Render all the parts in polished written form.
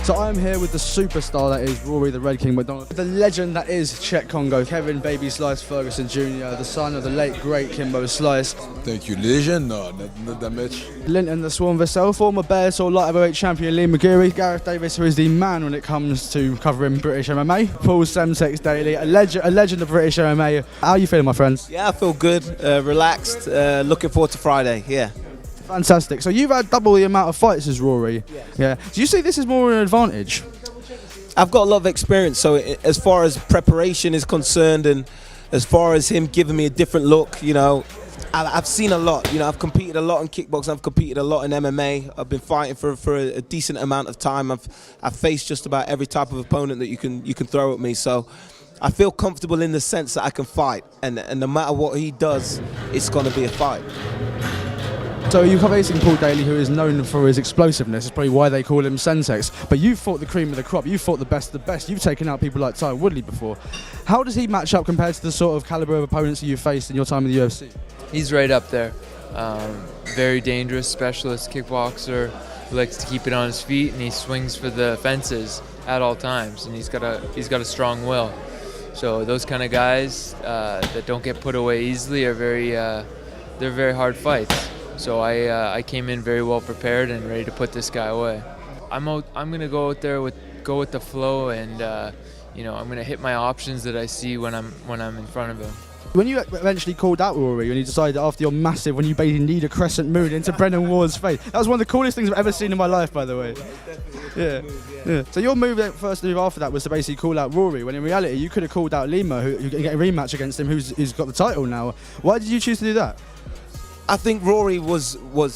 So I'm here with the superstar that is Rory the Red King MacDonald, the legend that is Cheick Kongo, Kevin Baby Slice Ferugson Jr., the son of the late great Kimbo Slice. Thank you, legend. No, not that much. Linton the Swan Vassell, former Bellator light heavyweight champion Lee McGeary, Gareth Davis, who is the man when it comes to covering British MMA, Paul Semtex Daley, a legend of British MMA. How are you feeling, my friends? Yeah, I feel good, relaxed, looking forward to Friday, yeah. Fantastic. So you've had double the amount of fights as Rory. Yeah. Do you see this as more an advantage? I've got a lot of experience, so as far as preparation is concerned and as far as him giving me a different look, you know, I've seen a lot. You know, I've competed a lot in kickboxing, I've competed a lot in MMA. I've been fighting for a decent amount of time. I've faced just about every type of opponent that you can throw at me. So I feel comfortable in the sense that I can fight, and no matter what he does, it's going to be a fight. So you're facing Paul Daley, who is known for his explosiveness. It's probably why they call him Semtex. But you've fought the cream of the crop. You've fought the best of the best. You've taken out people like Ty Woodley before. How does he match up compared to the sort of caliber of opponents that you've faced in your time in the UFC? He's right up there. Very dangerous specialist kickboxer who likes to keep it on his feet, and he swings for the fences at all times. And he's got a strong will. So those kind of guys that don't get put away easily are they're very hard fights. So I came in very well prepared and ready to put this guy away. I'm gonna go out there go with the flow, and you know, I'm gonna hit my options that I see when I'm in front of him. When you eventually called out Rory, when you decided after your massive, when you basically need a crescent moon into Brendan Ward's face, that was one of the coolest things I've ever seen in my life, by the way. Yeah. So your first move after that was to basically call out Rory, when in reality you could have called out Lima, who can get a rematch against him, who's got the title now. Why did you choose to do that? I think Rory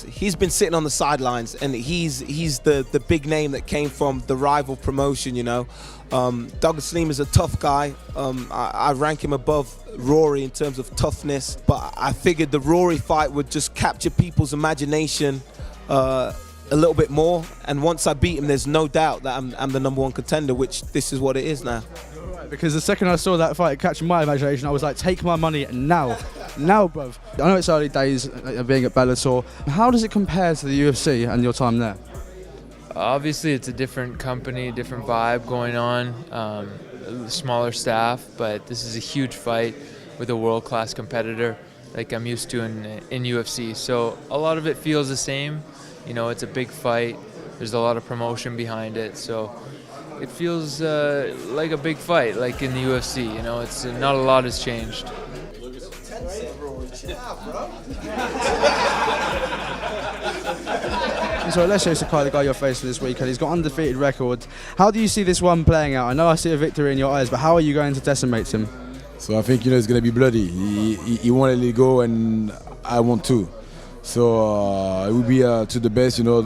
he's been sitting on the sidelines, and he's the big name that came from the rival promotion, you know. Douglas Lima is a tough guy. I rank him above Rory in terms of toughness, but I figured the Rory fight would just capture people's imagination a little bit more, and once I beat him, there's no doubt that I'm the #1 contender, which this is what it is now. Because the second I saw that fight catching my imagination, I was like, take my money now, bruv. I know it's early days being at Bellator. How does it compare to the UFC and your time there? Obviously, it's a different company, different vibe going on, smaller staff, but this is a huge fight with a world-class competitor like I'm used to in UFC. So a lot of it feels the same. You know, it's a big fight. There's a lot of promotion behind it, so it feels like a big fight, like in the UFC. You know, it's not a lot has changed. So Alessio Sakai, the guy you're facing this weekend, he's got undefeated record. How do you see this one playing out? I know I see a victory in your eyes, but how are you going to decimate him? So I think, you know, it's gonna be bloody. He won't let it go, and I want to. So it will be to the best, you know.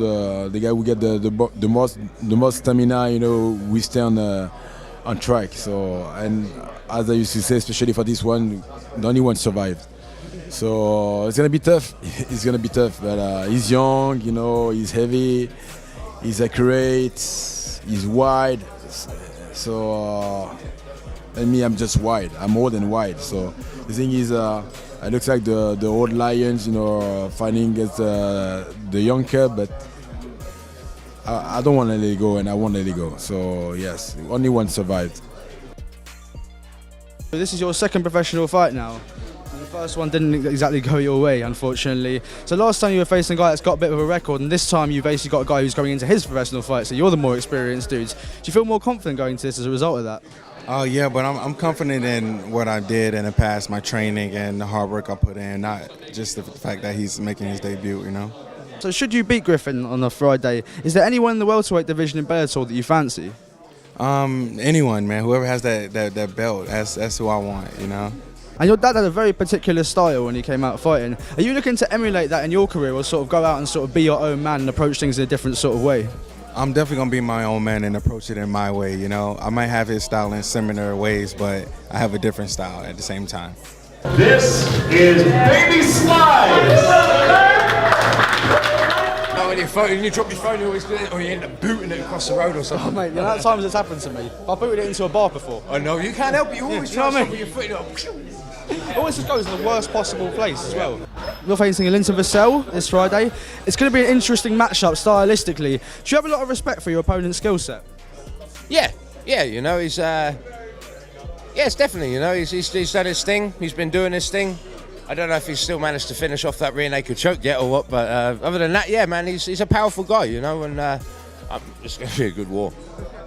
The guy will get the most stamina, you know. We stay on track. So, and as I used to say, especially for this one, the only one survived. So it's gonna be tough. It's gonna be tough. But he's young, you know. He's heavy. He's accurate. He's wide. So and me, I'm just wide. I'm more than wide. So the thing is, it looks like the old lions, you know, fighting against the young cub, but I don't want to let it go, and I won't let it go. So yes, only one survived. So this is your second professional fight now. And the first one didn't exactly go your way, unfortunately. So last time you were facing a guy that's got a bit of a record, and this time you've basically got a guy who's going into his professional fight, so you're the more experienced dudes. Do you feel more confident going into this as a result of that? Oh yeah, but I'm confident in what I did in the past, my training and the hard work I put in, not just the fact that he's making his debut, you know. So should you beat Griffin on a Friday, is there anyone in the welterweight division in Bellator that you fancy? Anyone, man. Whoever has that belt, that's who I want, you know. And your dad had a very particular style when he came out fighting. Are you looking to emulate that in your career, or sort of go out and sort of be your own man and approach things in a different sort of way? I'm definitely going to be my own man and approach it in my way, you know. I might have his style in similar ways, but I have a different style at the same time. This is Baby Slice! Now when you fight and you drop your phone, you always do it, or you end up booting it across the road or something. Oh, mate, the amount of times it's happened to me. I booted it into a bar before. I know, you can't help it, you always try know what I something with your foot. It always just goes to the worst possible place as well. You're facing Linton Vassell this Friday. It's going to be an interesting matchup stylistically. Do you have a lot of respect for your opponent's skill set? Yeah, you know, he's, yes, definitely, you know, he's done his thing, he's been doing his thing. I don't know if he's still managed to finish off that rear naked choke yet or what, but other than that, yeah, man, he's a powerful guy, you know, and it's going to be a good war.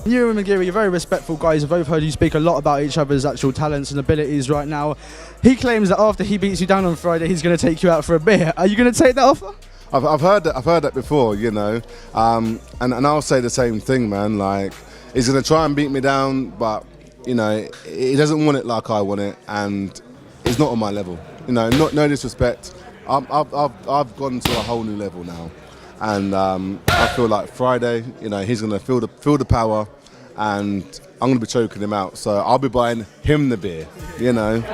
You and McGeary, you're very respectful guys. I've both heard you speak a lot about each other's actual talents and abilities right now. He claims that after he beats you down on Friday, he's going to take you out for a beer. Are you going to take that offer? I've heard that before, you know, and I'll say the same thing, man. Like, he's going to try and beat me down, but you know, he doesn't want it like I want it, and he's not on my level. You know, no disrespect. I've gone to a whole new level now, and I feel like Friday, you know, he's going to feel the power, and I'm going to be choking him out. So I'll be buying him the beer, you know. And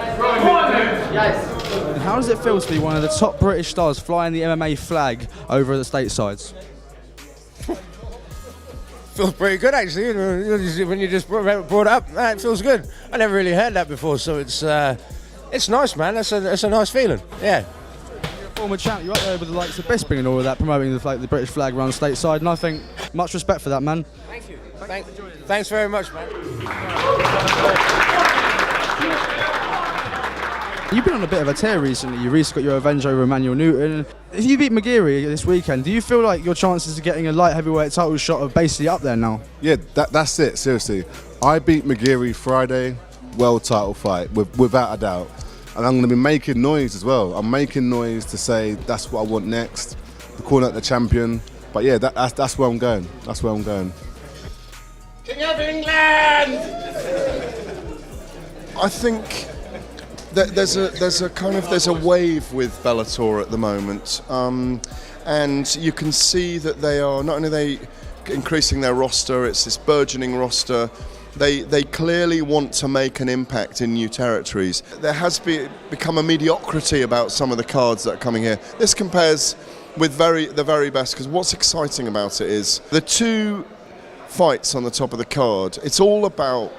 how does it feel to be one of the top British stars flying the MMA flag over the statesides? Feels pretty good, actually. You know, when you just brought it up, it feels good. I never really heard that before, so it's nice, man. That's a nice feeling. Yeah. Former champ, you're up there with the likes of Bisping and all of that, promoting the British flag around stateside, and I think much respect for that, man. Thank you. Thanks very much, man. You've been on a bit of a tear recently. You recently got your revenge over Emmanuel Newton. If you beat McGeary this weekend, do you feel like your chances of getting a light heavyweight title shot are basically up there now? Yeah, that's it. Seriously, I beat McGeary Friday, world title fight without a doubt, and I'm going to be making noise as well. I'm making noise to say that's what I want next. The corner at the champion. But yeah, that's where I'm going. That's where I'm going. King of England! I think that there's a wave with Bellator at the moment, and you can see that they are not only they increasing their roster, it's this burgeoning roster. They clearly want to make an impact in new territories. There has become a mediocrity about some of the cards that are coming here. This compares with the very best, because what's exciting about it is the two fights on the top of the card. It's all about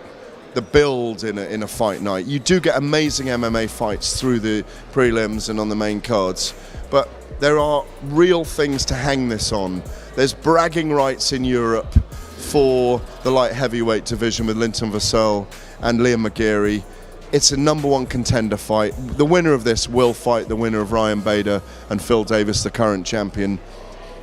the build in a fight night. You do get amazing MMA fights through the prelims and on the main cards, but there are real things to hang this on. There's bragging rights in Europe for the light heavyweight division with Linton Vassell and Liam McGeary. It's a #1 contender fight. The winner of this will fight the winner of Ryan Bader and Phil Davis, the current champion.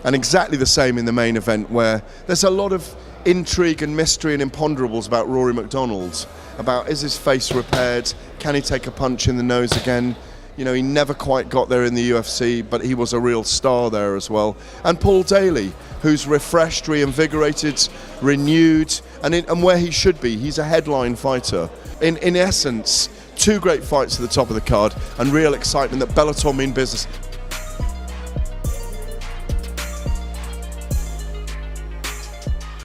And exactly the same in the main event, where there's a lot of intrigue and mystery and imponderables about Rory MacDonald, about is his face repaired, can he take a punch in the nose again? You know, he never quite got there in the UFC, but he was a real star there as well. And Paul Daley, who's refreshed, reinvigorated, renewed, and where he should be. He's a headline fighter. In essence, two great fights at the top of the card, and real excitement that Bellator mean business.